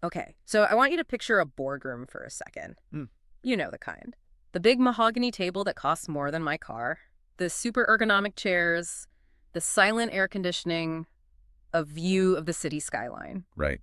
Okay, so I want you to picture a boardroom for a second. Mm. You know the kind. The big mahogany table that costs more than my car, the super ergonomic chairs, the silent air conditioning, a view of the city skyline. Right.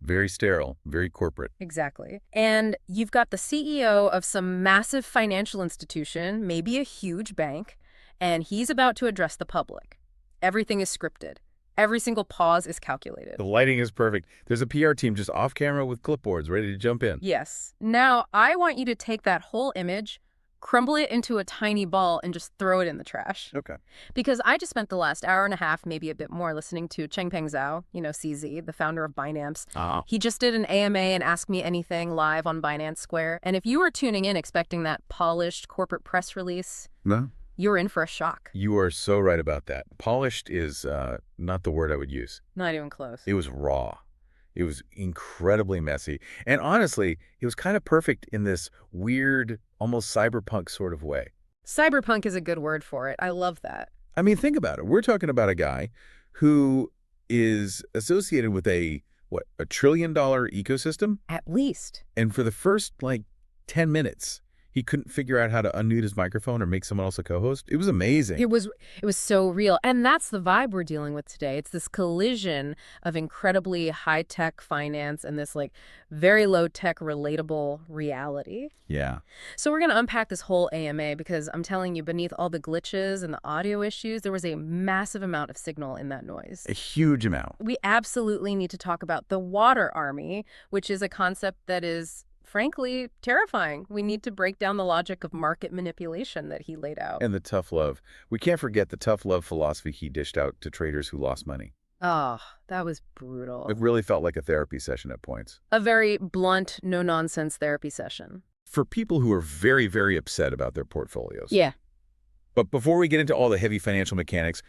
Very sterile, very corporate. Exactly. And you've got the CEO of some massive financial institution, maybe a huge bank, and he's about to address the public. Everything is scripted. Every single pause is calculated. The lighting is perfect. There's a PR team just off camera with clipboards ready to jump in. Yes. Now, I want you to take that whole image, crumble it into a tiny ball, and just throw it in the trash. Okay. Because I just spent the last hour and a half, maybe a bit more, listening to Changpeng Zhao, CZ, the founder of Binance. He just did an AMA and Ask Me Anything live on Binance Square. And if you were tuning in expecting that polished corporate press release, No. you're in for a shock. You are so right about that. Polished is not the word I would use. Not even close. It was raw. It was incredibly messy. And honestly, it was kind of perfect in this weird, almost cyberpunk sort of way. Cyberpunk is a good word for it. I love that. I mean, think about it. We're talking about a guy who is associated with a $1 trillion ecosystem. At least. And for the first, 10 minutes, he couldn't figure out how to unmute his microphone or make someone else a co-host. It was amazing. It was so real. And that's the vibe we're dealing with today. It's this collision of incredibly high-tech finance and this very low-tech relatable reality. Yeah. So we're going to unpack this whole AMA because I'm telling you, beneath all the glitches and the audio issues, there was a massive amount of signal in that noise. A huge amount. We absolutely need to talk about the water army, which is a concept that is frankly terrifying. We need to break down the logic of market manipulation that he laid out. And the tough love. We can't forget the tough love philosophy he dished out to traders who lost money. Oh, that was brutal. It really felt like a therapy session at points. A very blunt, no-nonsense therapy session. For people who are very, very upset about their portfolios. Yeah. But before we get into all the heavy financial mechanics,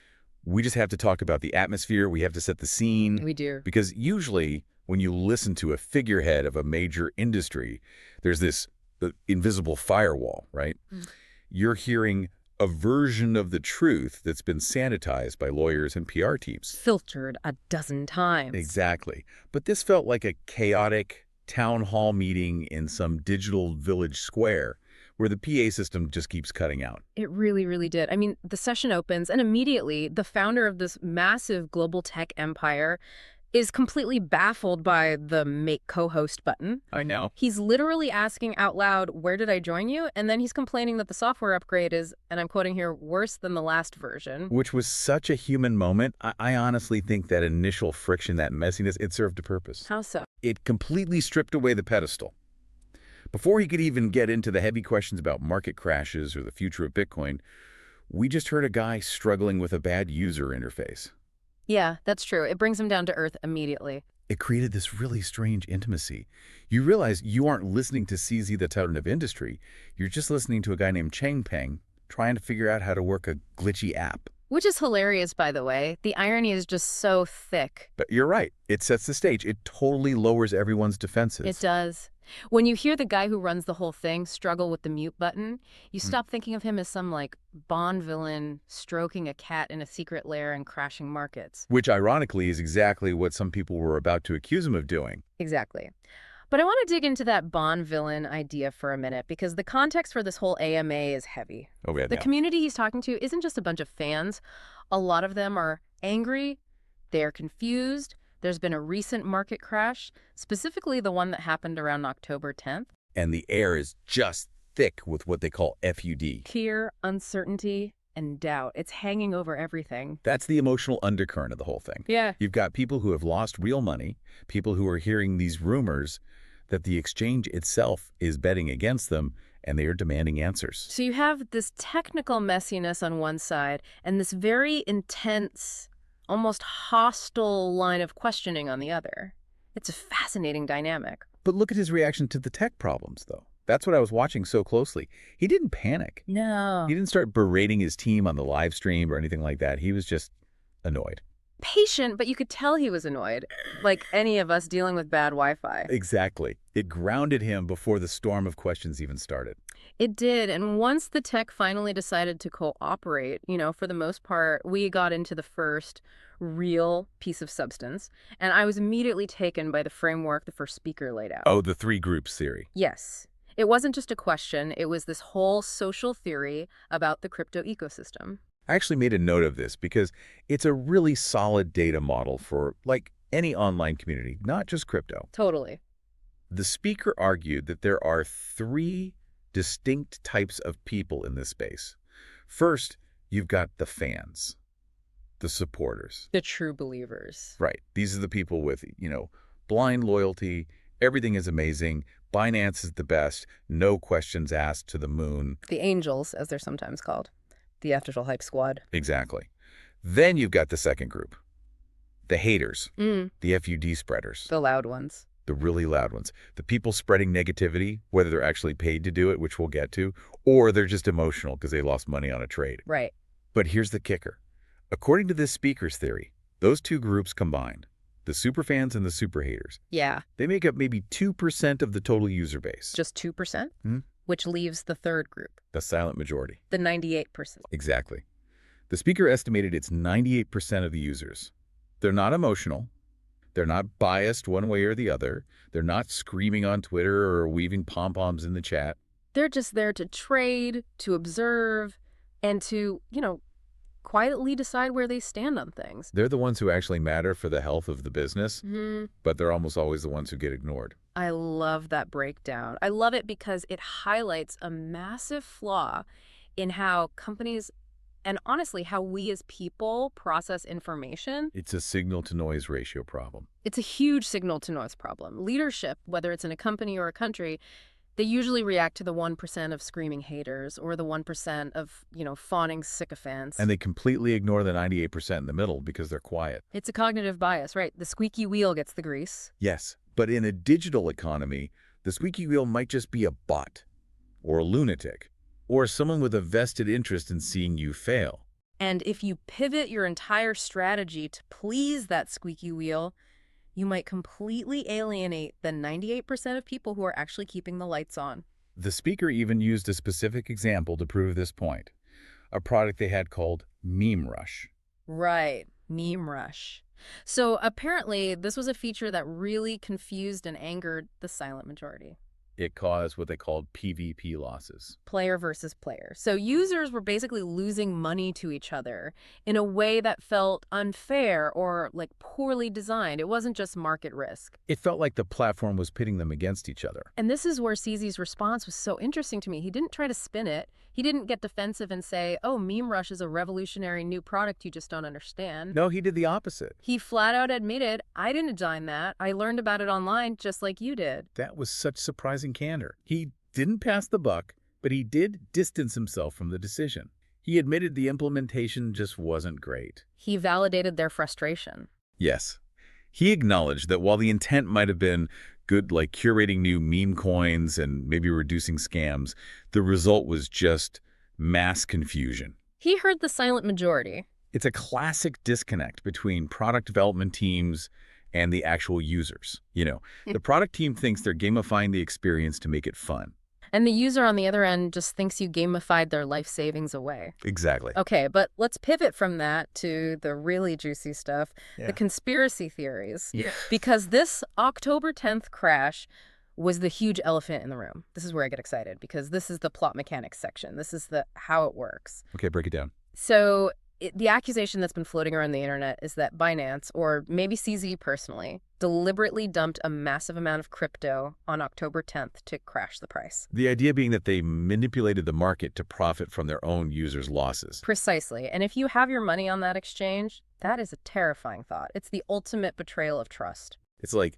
we just have to talk about the atmosphere. We have to set the scene. We do. Because usually when you listen to a figurehead of a major industry, there's this invisible firewall, right? Mm. You're hearing a version of the truth that's been sanitized by lawyers and PR teams. Filtered a dozen times. Exactly. But this felt like a chaotic town hall meeting in some digital village square where the PA system just keeps cutting out. It really, really did. I mean, the session opens and immediately the founder of this massive global tech empire is completely baffled by the make co-host button. I know. He's literally asking out loud, where did I join you? And then he's complaining that the software upgrade is, and I'm quoting here, worse than the last version. Which was such a human moment. I honestly think that initial friction, that messiness, it served a purpose. How so? It completely stripped away the pedestal. Before he could even get into the heavy questions about market crashes or the future of Bitcoin, we just heard a guy struggling with a bad user interface. Yeah, that's true. It brings him down to earth immediately. It created this really strange intimacy. You realize you aren't listening to CZ, the titan of industry. You're just listening to a guy named Changpeng trying to figure out how to work a glitchy app. Which is hilarious, by the way. The irony is just so thick. But you're right. It sets the stage. It totally lowers everyone's defenses. It does. When you hear the guy who runs the whole thing struggle with the mute button, you stop thinking of him as some, Bond villain stroking a cat in a secret lair and crashing markets. Which, ironically, is exactly what some people were about to accuse him of doing. Exactly. But I want to dig into that Bond villain idea for a minute, because the context for this whole AMA is heavy. Oh, yeah. The community he's talking to isn't just a bunch of fans. A lot of them are angry, they're confused. There's been a recent market crash, specifically the one that happened around October 10th. And the air is just thick with what they call FUD. Fear, uncertainty, and doubt. It's hanging over everything. That's the emotional undercurrent of the whole thing. Yeah. You've got people who have lost real money, people who are hearing these rumors that the exchange itself is betting against them, and they are demanding answers. So you have this technical messiness on one side and this very intense, almost hostile line of questioning on the other. It's a fascinating dynamic. But look at his reaction to the tech problems, though. That's what I was watching so closely. He didn't panic. No. He didn't start berating his team on the live stream or anything like that. He was just annoyed. Patient, but you could tell he was annoyed, like any of us dealing with bad Wi-Fi. Exactly. It grounded him before the storm of questions even started. It did. And once the tech finally decided to cooperate, for the most part, we got into the first real piece of substance. And I was immediately taken by the framework the first speaker laid out. Oh, the three groups theory. Yes. It wasn't just a question. It was this whole social theory about the crypto ecosystem. I actually made a note of this because it's a really solid data model for, like, any online community, not just crypto. Totally. The speaker argued that there are three distinct types of people in this space. First, you've got the fans, the supporters. The true believers. Right. These are the people with, blind loyalty. Everything is amazing. Binance is the best. No questions asked to the moon. The angels, as they're sometimes called. The official hype squad. Exactly. Then you've got the second group. The haters. The FUD spreaders. The loud ones. The really loud ones. The people spreading negativity, whether they're actually paid to do it, which we'll get to, or they're just emotional because they lost money on a trade. Right. But here's the kicker. According to this speaker's theory, those two groups combined, the superfans and the super haters, Yeah. they make up maybe 2% of the total user base. Just 2%? Which leaves the third group. The silent majority. The 98%. Exactly. The speaker estimated it's 98% of the users. They're not emotional. They're not biased one way or the other. They're not screaming on Twitter or weaving pom-poms in the chat. They're just there to trade, to observe, and to, quietly decide where they stand on things. They're the ones who actually matter for the health of the business, but they're almost always the ones who get ignored. I love that breakdown. I love it because it highlights a massive flaw in how companies, and honestly, how we as people process information. It's a signal-to-noise ratio problem. It's a huge signal-to-noise problem. Leadership, whether it's in a company or a country, they usually react to the 1% of screaming haters or the 1% of, fawning sycophants. And they completely ignore the 98% in the middle because they're quiet. It's a cognitive bias, right? The squeaky wheel gets the grease. Yes, but in a digital economy, the squeaky wheel might just be a bot or a lunatic or someone with a vested interest in seeing you fail. And if you pivot your entire strategy to please that squeaky wheel, you might completely alienate the 98% of people who are actually keeping the lights on. The speaker even used a specific example to prove this point, a product they had called Meme Rush. Right, Meme Rush. So apparently this was a feature that really confused and angered the silent majority. It caused what they called PvP losses. Player versus player. So users were basically losing money to each other in a way that felt unfair or poorly designed. It wasn't just market risk. It felt like the platform was pitting them against each other. And this is where CZ's response was so interesting to me. He didn't try to spin it. He didn't get defensive and say, oh, Meme Rush is a revolutionary new product you just don't understand. No, he did the opposite. He flat out admitted, I didn't design that. I learned about it online just like you did. That was such surprising candor. He didn't pass the buck, but he did distance himself from the decision. He admitted the implementation just wasn't great. He validated their frustration. Yes. He acknowledged that while the intent might have been good, like curating new meme coins and maybe reducing scams, the result was just mass confusion. He heard the silent majority. It's a classic disconnect between product development teams and the actual users. The product team thinks they're gamifying the experience to make it fun. And the user on the other end just thinks you gamified their life savings away. Exactly. Okay, but let's pivot from that to the really juicy stuff, the conspiracy theories. Yeah. Because this October 10th crash was the huge elephant in the room. This is where I get excited because this is the plot mechanics section. This is how it works. Okay, break it down. So the accusation that's been floating around the internet is that Binance, or maybe CZ personally, deliberately dumped a massive amount of crypto on October 10th to crash the price. The idea being that they manipulated the market to profit from their own users' losses. Precisely. And if you have your money on that exchange, that is a terrifying thought. It's the ultimate betrayal of trust. It's like,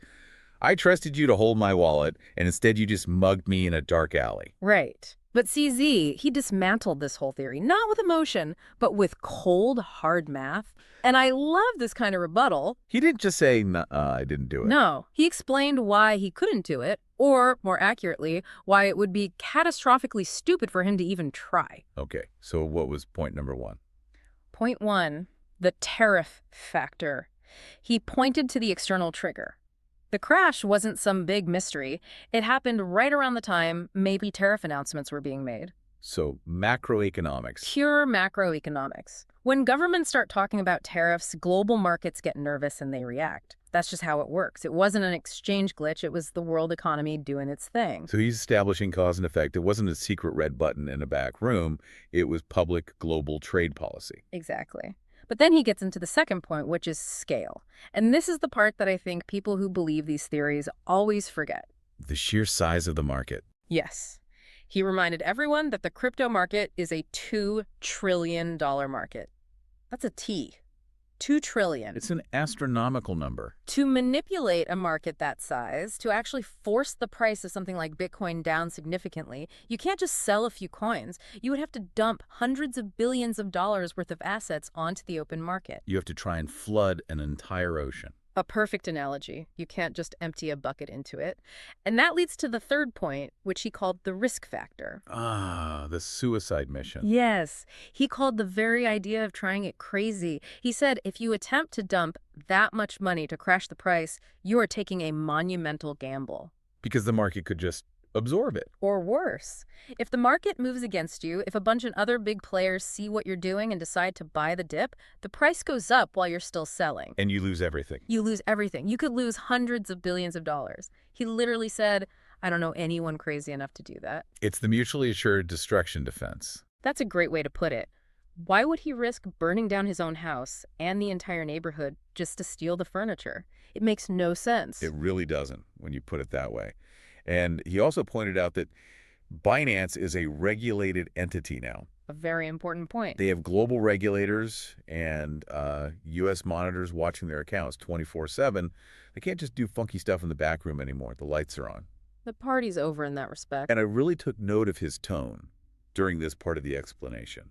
I trusted you to hold my wallet, and instead you just mugged me in a dark alley. Right. But CZ, he dismantled this whole theory, not with emotion, but with cold, hard math. And I love this kind of rebuttal. He didn't just say, I didn't do it. No, he explained why he couldn't do it, or more accurately, why it would be catastrophically stupid for him to even try. Okay, so what was point number one? Point one, the tariff factor. He pointed to the external trigger. The crash wasn't some big mystery. It happened right around the time maybe tariff announcements were being made. So macroeconomics. Pure macroeconomics. When governments start talking about tariffs, global markets get nervous and they react. That's just how it works. It wasn't an exchange glitch. It was the world economy doing its thing. So he's establishing cause and effect. It wasn't a secret red button in a back room. It was public global trade policy. Exactly. But then he gets into the second point, which is scale. And this is the part that I think people who believe these theories always forget. The sheer size of the market. Yes. He reminded everyone that the crypto market is a $2 trillion market. That's a T. 2 trillion. It's an astronomical number. To manipulate a market that size, to actually force the price of something like Bitcoin down significantly, you can't just sell a few coins. You would have to dump hundreds of billions of dollars worth of assets onto the open market. You have to try and flood an entire ocean. A perfect analogy. You can't just empty a bucket into it. And that leads to the third point, which he called the risk factor. Ah, the suicide mission. Yes. He called the very idea of trying it crazy. He said if you attempt to dump that much money to crash the price, you are taking a monumental gamble. Because the market could just absorb it. Or worse. If the market moves against you, if a bunch of other big players see what you're doing and decide to buy the dip, the price goes up while you're still selling. And you lose everything. You lose everything. You could lose hundreds of billions of dollars. He literally said, I don't know anyone crazy enough to do that. It's the mutually assured destruction defense. That's a great way to put it. Why would he risk burning down his own house and the entire neighborhood just to steal the furniture? It makes no sense. It really doesn't when you put it that way. And he also pointed out that Binance is a regulated entity now. A very important point. They have global regulators and U.S. monitors watching their accounts 24/7. They can't just do funky stuff in the back room anymore. The lights are on. The party's over in that respect. And I really took note of his tone during this part of the explanation.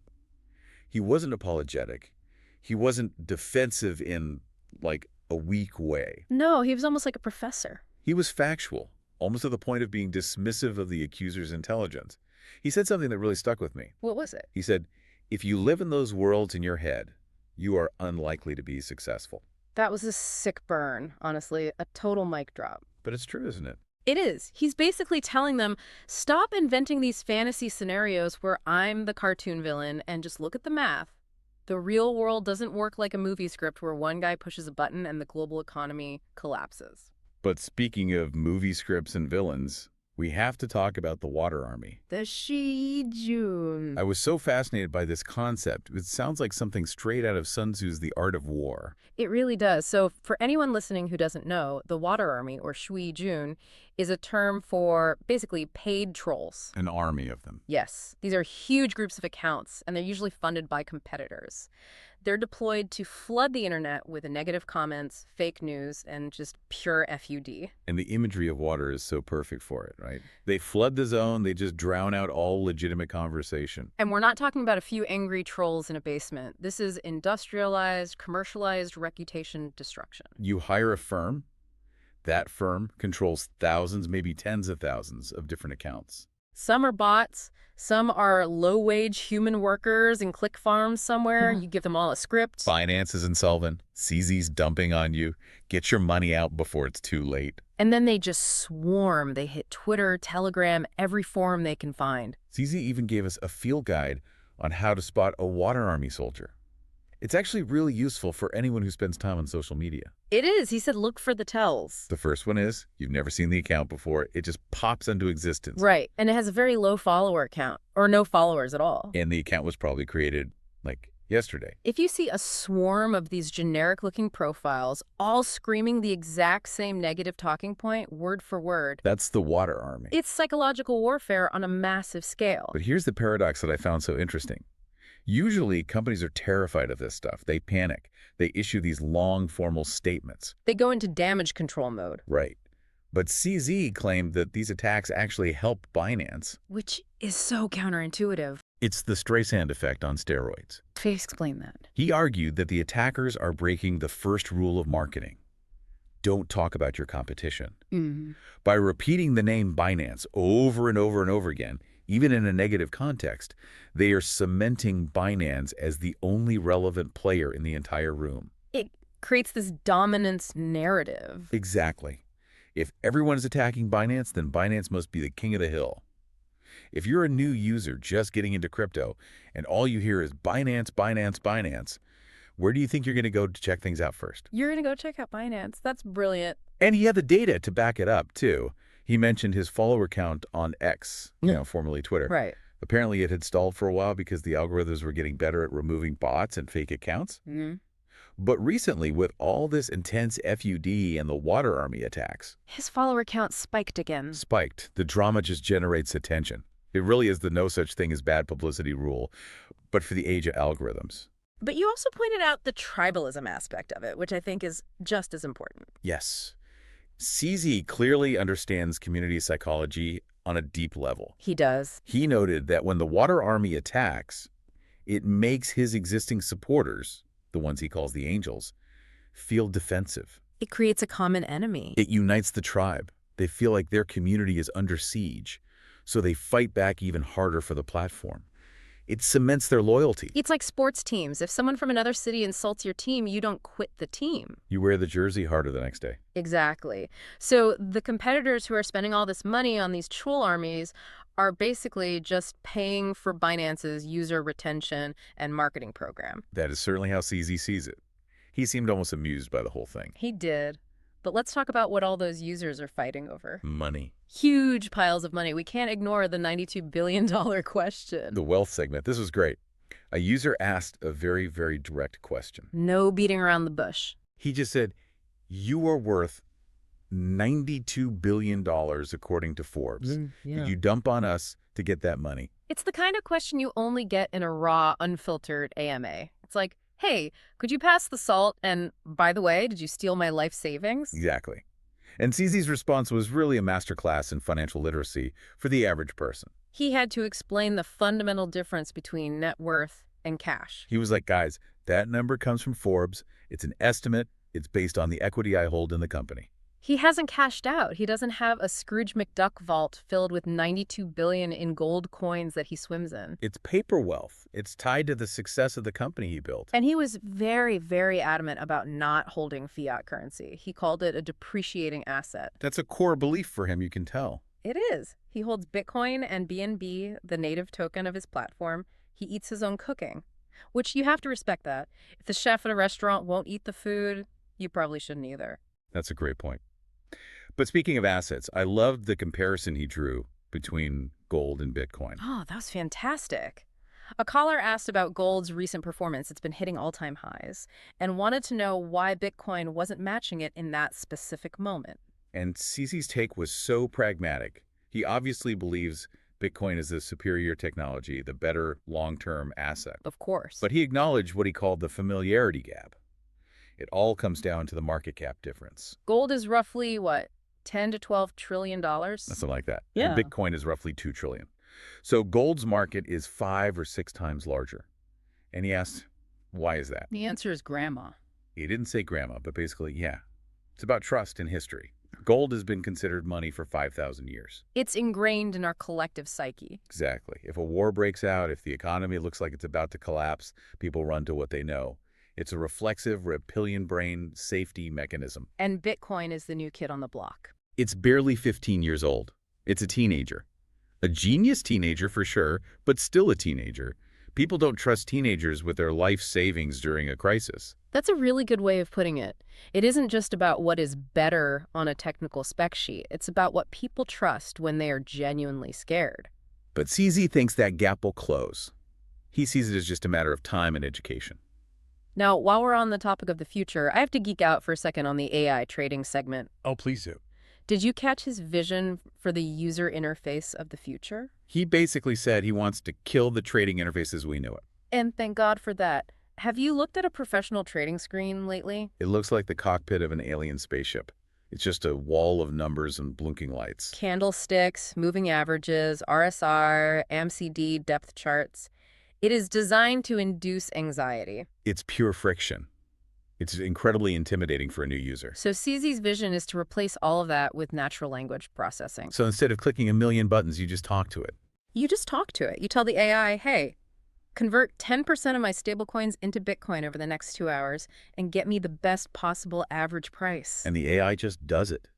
He wasn't apologetic. He wasn't defensive in, like, a weak way. No, he was almost like a professor. He was factual, almost to the point of being dismissive of the accuser's intelligence. He said something that really stuck with me. What was it? He said, if you live in those worlds in your head, you are unlikely to be successful. That was a sick burn, honestly. A total mic drop. But it's true, isn't it? It is. He's basically telling them, stop inventing these fantasy scenarios where I'm the cartoon villain and just look at the math. The real world doesn't work like a movie script where one guy pushes a button and the global economy collapses. But speaking of movie scripts and villains, we have to talk about the Water Army. The Shi-Jun. I was so fascinated by this concept. It sounds like something straight out of Sun Tzu's The Art of War. It really does. So for anyone listening who doesn't know, the Water Army, or Shui-Jun, is a term for basically paid trolls. An army of them. Yes. These are huge groups of accounts, and they're usually funded by competitors. They're deployed to flood the internet with negative comments, fake news, and just pure FUD. And the imagery of water is so perfect for it, right? They flood the zone, they just drown out all legitimate conversation. And we're not talking about a few angry trolls in a basement. This is industrialized, commercialized reputation destruction. You hire a firm, that firm controls thousands, maybe tens of thousands of different accounts. Some are bots, some are low-wage human workers in click farms somewhere. You give them all a script. Binance is insolvent. CZ's dumping on you. Get your money out before it's too late. And then they just swarm. They hit Twitter, Telegram, every forum they can find. CZ even gave us a field guide on how to spot a Water Army soldier. It's actually really useful for anyone who spends time on social media. It is. He said, look for the tells. The first one is, you've never seen the account before. It just pops into existence. Right. And it has a very low follower count, or no followers at all. And the account was probably created, like, yesterday. If you see a swarm of these generic-looking profiles, all screaming the exact same negative talking point, word for word. That's the Water Army. It's psychological warfare on a massive scale. But here's the paradox that I found so interesting. Usually, companies are terrified of this stuff. They panic. They issue these long, formal statements. They go into damage control mode. Right. But CZ claimed that these attacks actually helped Binance. Which is so counterintuitive. It's the Streisand effect on steroids. Please explain that. He argued that the attackers are breaking the first rule of marketing. Don't talk about your competition. By repeating the name Binance over and over and over again, even in a negative context, they are cementing Binance as the only relevant player in the entire room. It creates this dominance narrative. Exactly. If everyone's attacking Binance, then Binance must be the king of the hill. If you're a new user just getting into crypto and all you hear is Binance, Binance, Binance, where do you think you're going to go to check things out first? You're going to go check out Binance. That's brilliant. And he had the data to back it up, too. He mentioned his follower count on X, formerly Twitter. Right. Apparently, it had stalled for a while because the algorithms were getting better at removing bots and fake accounts. But recently, with all this intense FUD and the Water Army attacks, his follower count spiked again. Spiked. The drama just generates attention. It really is the no such thing as bad publicity rule, but for the age of algorithms. But you also pointed out the tribalism aspect of it, which I think is just as important. Yes. CZ clearly understands community psychology on a deep level. He does. He noted that when the Water Army attacks, it makes his existing supporters, the ones he calls the angels, feel defensive. It creates a common enemy. It unites the tribe. They feel like their community is under siege, so they fight back even harder for the platform. It cements their loyalty. It's like sports teams. If someone from another city insults your team, you don't quit the team. You wear the jersey harder the next day. Exactly. So the competitors who are spending all this money on these troll armies are basically just paying for Binance's user retention and marketing program. That is certainly how CZ sees it. He seemed almost amused by the whole thing. He did. But let's talk about what all those users are fighting over. Money. Huge piles of money. We can't ignore the $92 billion question. The wealth segment. This was great. A user asked a very, very direct question. No beating around the bush. He just said, you are worth $92 billion according to Forbes. Could you dump on us to get that money? It's the kind of question you only get in a raw, unfiltered AMA. It's like, hey, could you pass the salt? And by the way, did you steal my life savings? Exactly. And CZ's response was really a masterclass in financial literacy for the average person. He had to explain the fundamental difference between net worth and cash. He was like, guys, that number comes from Forbes. It's an estimate. It's based on the equity I hold in the company. He hasn't cashed out. He doesn't have a Scrooge McDuck vault filled with $92 billion in gold coins that he swims in. It's paper wealth. It's tied to the success of the company he built. And he was very, very adamant about not holding fiat currency. He called it a depreciating asset. That's a core belief for him, you can tell. It is. He holds Bitcoin and BNB, the native token of his platform. He eats his own cooking, which you have to respect that. If the chef at a restaurant won't eat the food, you probably shouldn't either. That's a great point. But speaking of assets, I loved the comparison he drew between gold and Bitcoin. Oh, that was fantastic. A caller asked about gold's recent performance. It's been hitting all-time highs and wanted to know why Bitcoin wasn't matching it in that specific moment. And CZ's take was so pragmatic. He obviously believes Bitcoin is the superior technology, the better long-term asset. Of course. But he acknowledged what he called the familiarity gap. It all comes down to the market cap difference. Gold is roughly, what, $10 to $12 trillion? Something like that. Yeah. And Bitcoin is roughly $2 trillion. So gold's market is 5 or 6 times larger. And he asked, why is that? The answer is grandma. He didn't say grandma, but basically, yeah. It's about trust in history. Gold has been considered money for 5,000 years. It's ingrained in our collective psyche. Exactly. If a war breaks out, if the economy looks like it's about to collapse, people run to what they know. It's a reflexive reptilian brain safety mechanism. And Bitcoin is the new kid on the block. It's barely 15 years old. It's a teenager. A genius teenager for sure, but still a teenager. People don't trust teenagers with their life savings during a crisis. That's a really good way of putting it. It isn't just about what is better on a technical spec sheet. It's about what people trust when they are genuinely scared. But CZ thinks that gap will close. He sees it as just a matter of time and education. Now, while we're on the topic of the future, I have to geek out for a second on the AI trading segment. Oh, please do. Did you catch his vision for the user interface of the future? He basically said he wants to kill the trading interface as we know it. And thank God for that. Have you looked at a professional trading screen lately? It looks like the cockpit of an alien spaceship. It's just a wall of numbers and blinking lights. Candlesticks, moving averages, RSR, MCD, depth charts. It is designed to induce anxiety. It's pure friction. It's incredibly intimidating for a new user. So CZ's vision is to replace all of that with natural language processing. So instead of clicking a million buttons, you just talk to it. You just talk to it. You tell the AI, hey, convert 10% of my stablecoins into Bitcoin over the next 2 hours and get me the best possible average price. And the AI just does it.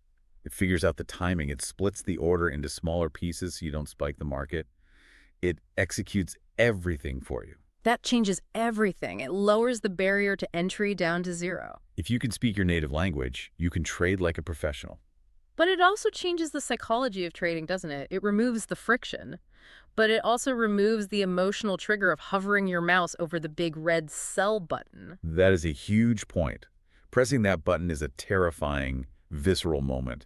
It figures out the timing. It splits the order into smaller pieces so you don't spike the market. It executes everything for you. That changes everything. It lowers the barrier to entry down to zero. If you can speak your native language, you can trade like a professional. But it also changes the psychology of trading, doesn't it? It removes the friction. But it also removes the emotional trigger of hovering your mouse over the big red sell button. That is a huge point. Pressing that button is a terrifying, visceral moment.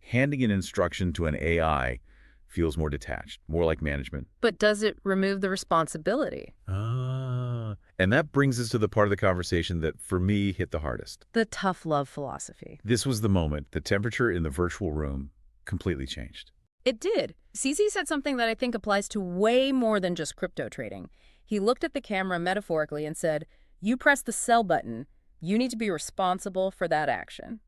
Handing an instruction to an AI feels more detached, more like management. But does it remove the responsibility? And that brings us to the part of the conversation that, for me, hit the hardest. The tough love philosophy. This was the moment the temperature in the virtual room completely changed. It did. CZ said something that I think applies to way more than just crypto trading. He looked at the camera metaphorically and said, "You press the sell button. You need to be responsible for that action."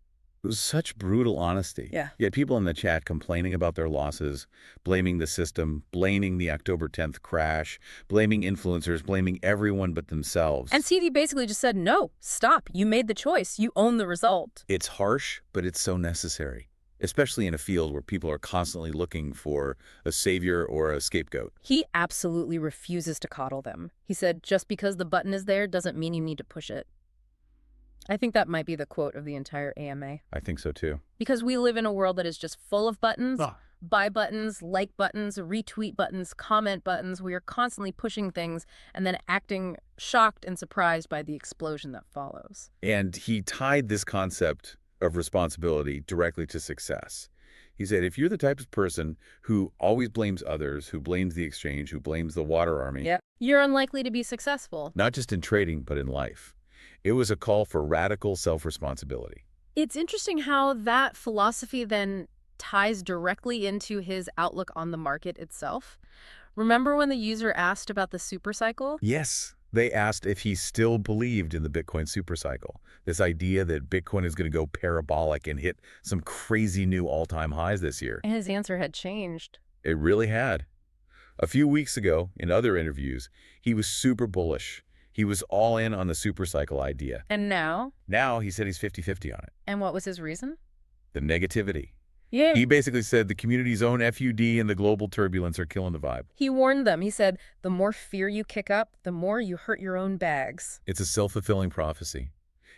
It was such brutal honesty. Yeah. You had people in the chat complaining about their losses, blaming the system, blaming the October 10th crash, blaming influencers, blaming everyone but themselves. And CD basically just said, no, stop. You made the choice. You own the result. It's harsh, but it's so necessary, especially in a field where people are constantly looking for a savior or a scapegoat. He absolutely refuses to coddle them. He said, just because the button is there doesn't mean you need to push it. I think that might be the quote of the entire AMA. I think so too. Because we live in a world that is just full of buttons, buy buttons, like buttons, retweet buttons, comment buttons. We are constantly pushing things and then acting shocked and surprised by the explosion that follows. And he tied this concept of responsibility directly to success. He said, if you're the type of person who always blames others, who blames the exchange, who blames the water army, you're unlikely to be successful. Not just in trading, but in life. It was a call for radical self-responsibility. It's interesting how that philosophy then ties directly into his outlook on the market itself. Remember when the user asked about the supercycle? Yes. They asked if he still believed in the Bitcoin supercycle, this idea that Bitcoin is going to go parabolic and hit some crazy new all-time highs this year. And his answer had changed. It really had. A few weeks ago, in other interviews, he was super bullish. He was all in on the supercycle idea. And now? Now he said he's 50-50 on it. And what was his reason? The negativity. Yeah. He basically said the community's own FUD and the global turbulence are killing the vibe. He warned them. He said, the more fear you kick up, the more you hurt your own bags. It's a self-fulfilling prophecy.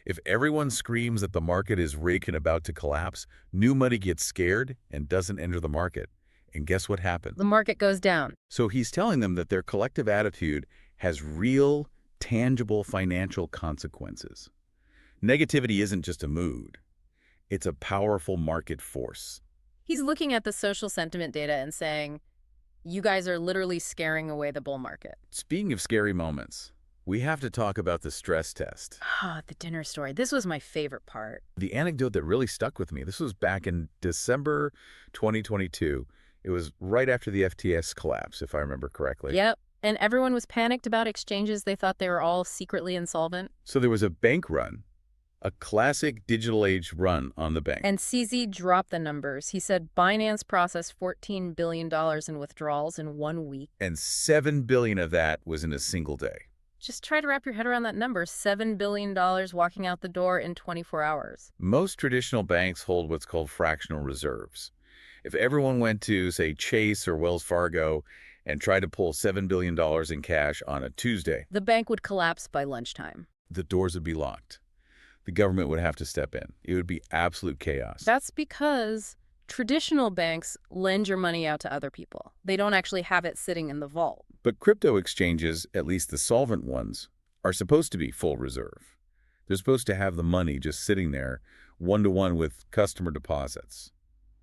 If everyone screams that the market is rigged and about to collapse, new money gets scared and doesn't enter the market. And guess what happens? The market goes down. So he's telling them that their collective attitude has real, tangible financial consequences. Negativity isn't just a mood. It's a powerful market force. He's looking at the social sentiment data and saying, you guys are literally scaring away the bull market. Speaking of scary moments, we have to talk about the stress test. The dinner story. This was my favorite part. The anecdote that really stuck with me, this was back in December 2022. It was right after the FTS collapse, if I remember correctly. Yep. And everyone was panicked about exchanges. They thought they were all secretly insolvent. So there was a bank run, a classic digital age run on the bank. And CZ dropped the numbers. He said Binance processed $14 billion in withdrawals in 1 week. And $7 billion of that was in a single day. Just try to wrap your head around that number. $7 billion walking out the door in 24 hours. Most traditional banks hold what's called fractional reserves. If everyone went to, say, Chase or Wells Fargo and tried to pull $7 billion in cash on a Tuesday, the bank would collapse by lunchtime. The doors would be locked. The government would have to step in. It would be absolute chaos. That's because traditional banks lend your money out to other people. They don't actually have it sitting in the vault. But crypto exchanges, at least the solvent ones, are supposed to be full reserve. They're supposed to have the money just sitting there, one-to-one with customer deposits.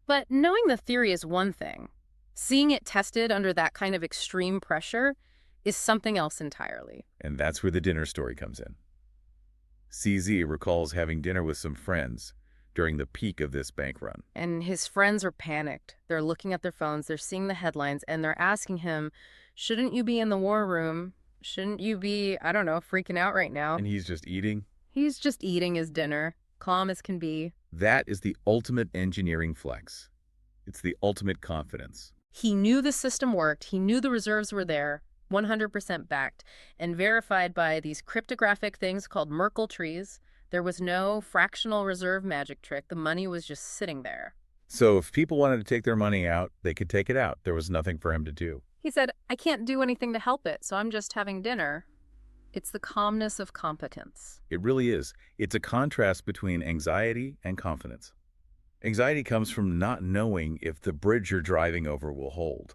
But knowing the theory is one thing. Seeing it tested under that kind of extreme pressure is something else entirely. And that's where the dinner story comes in. CZ recalls having dinner with some friends during the peak of this bank run. And his friends are panicked. They're looking at their phones, they're seeing the headlines, and they're asking him, shouldn't you be in the war room? Shouldn't you be, I don't know, freaking out right now? And he's just eating? He's just eating his dinner, calm as can be. That is the ultimate engineering flex. It's the ultimate confidence. He knew the system worked. He knew the reserves were there, 100% backed, and verified by these cryptographic things called Merkle trees. There was no fractional reserve magic trick. The money was just sitting there. So if people wanted to take their money out, they could take it out. There was nothing for him to do. He said, I can't do anything to help it, so I'm just having dinner. It's the calmness of competence. It really is. It's a contrast between anxiety and confidence. Anxiety comes from not knowing if the bridge you're driving over will hold.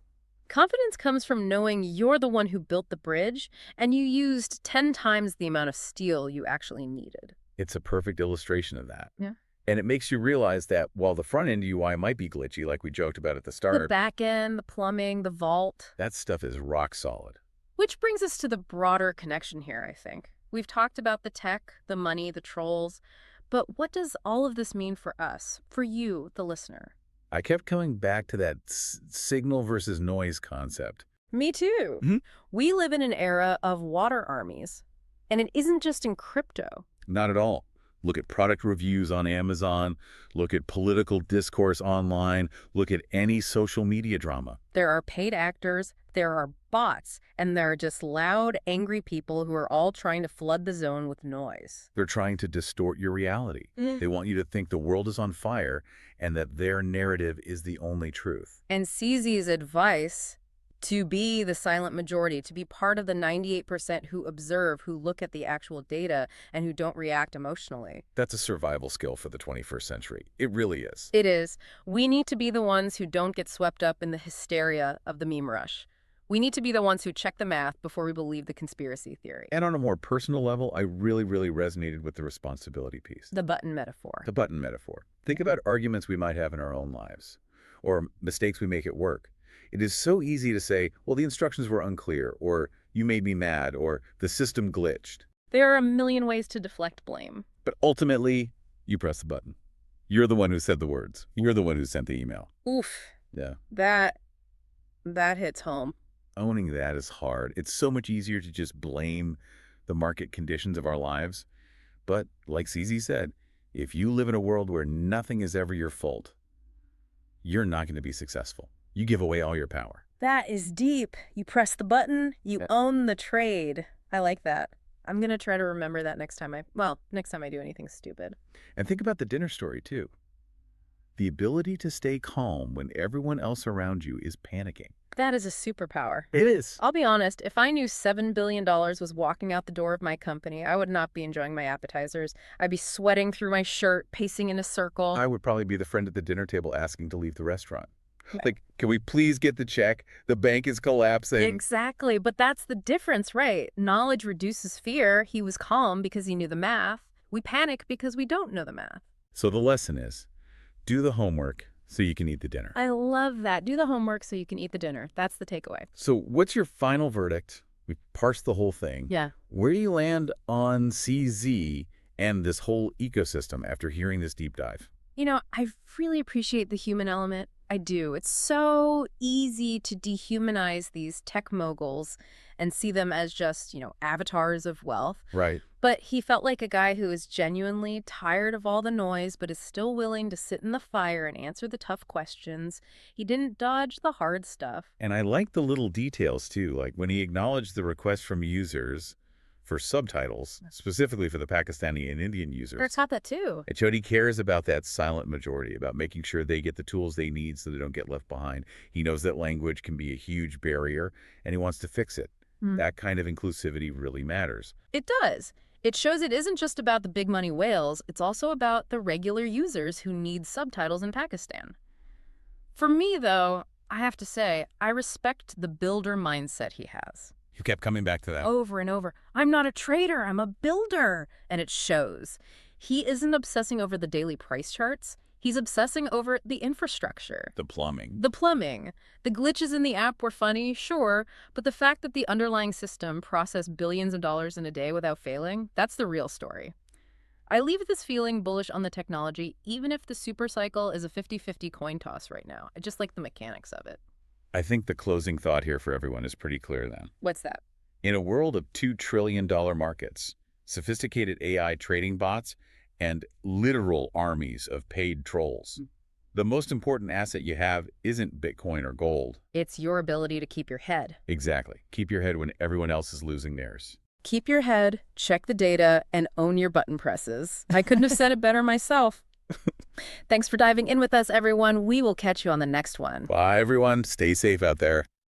Confidence comes from knowing you're the one who built the bridge, and you used 10 times the amount of steel you actually needed. It's a perfect illustration of that. Yeah. And it makes you realize that while the front-end UI might be glitchy, like we joked about at the start, The back end, the plumbing, the vault. that stuff is rock solid. Which brings us to the broader connection here, I think. We've talked about the tech, the money, the trolls, but what does all of this mean for us, for you, the listener? I kept coming back to that signal versus noise concept. Me too. Mhm. We live in an era of water armies, and it isn't just in crypto. Not at all. Look at product reviews on Amazon, look at political discourse online, look at any social media drama. There are paid actors, there are bots, and there are just loud, angry people who are all trying to flood the zone with noise. They're trying to distort your reality. They want you to think the world is on fire and that their narrative is the only truth. And CZ's advice to be the silent majority, to be part of the 98% who observe, who look at the actual data, and who don't react emotionally. That's a survival skill for the 21st century. It really is. It is. We need to be the ones who don't get swept up in the hysteria of the meme rush. We need to be the ones who check the math before we believe the conspiracy theory. And on a more personal level, I really resonated with the responsibility piece. The button metaphor. The button metaphor. Think about arguments we might have in our own lives, or mistakes we make at work. It is so easy to say, well, the instructions were unclear, or you made me mad, or the system glitched. There are a million ways to deflect blame. But ultimately, you press the button. You're the one who said the words. You're the one who sent the email. Oof. Yeah. That hits home. Owning that is hard. It's so much easier to just blame the market conditions of our lives. But like CZ said, if you live in a world where nothing is ever your fault, you're not going to be successful. You give away all your power. That is deep. You press the button, you own the trade. I like that. I'm going to try to remember that next time I do anything stupid. And think about the dinner story, too. The ability to stay calm when everyone else around you is panicking. That is a superpower. It is. I'll be honest, if I knew $7 billion was walking out the door of my company, I would not be enjoying my appetizers. I'd be sweating through my shirt, pacing in a circle. I would probably be the friend at the dinner table asking to leave the restaurant. Like, can we please get the check? The bank is collapsing. Exactly, but that's the difference, right? Knowledge reduces fear. He was calm because he knew the math. We panic because we don't know the math. So the lesson is, do the homework so you can eat the dinner. I love that. Do the homework so you can eat the dinner. That's the takeaway. So what's your final verdict? We've parsed the whole thing. Yeah. Where do you land on CZ and this whole ecosystem after hearing this deep dive? You know, I really appreciate the human element. I do. It's so easy to dehumanize these tech moguls and see them as just, avatars of wealth. Right. But he felt like a guy who is genuinely tired of all the noise, but is still willing to sit in the fire and answer the tough questions. He didn't dodge the hard stuff. And I like the little details, too, like when he acknowledged the request from users for subtitles, specifically for the Pakistani and Indian users. Eric's got that too. It showed he cares about that silent majority, about making sure they get the tools they need so they don't get left behind. He knows that language can be a huge barrier, and he wants to fix it. That kind of inclusivity really matters. It does. It shows it isn't just about the big money whales, it's also about the regular users who need subtitles in Pakistan. For me, though, I have to say, I respect the builder mindset he has. You kept coming back to that. Over and over. I'm not a trader, I'm a builder. And it shows. He isn't obsessing over the daily price charts. He's obsessing over the infrastructure. The plumbing. The plumbing. The glitches in the app were funny, sure, but the fact that the underlying system processed billions of dollars in a day without failing, that's the real story. I leave this feeling bullish on the technology, even if the super cycle is a 50-50 coin toss right now. I just like the mechanics of it. I think the closing thought here for everyone is pretty clear then. What's that? In a world of $2 trillion markets, sophisticated AI trading bots, and literal armies of paid trolls, the most important asset you have isn't Bitcoin or gold. It's your ability to keep your head. Exactly. Keep your head when everyone else is losing theirs. Keep your head, check the data, and own your button presses. I couldn't have said it better myself. Thanks for diving in with us, everyone. We will catch you on the next one. Bye, everyone. Stay safe out there.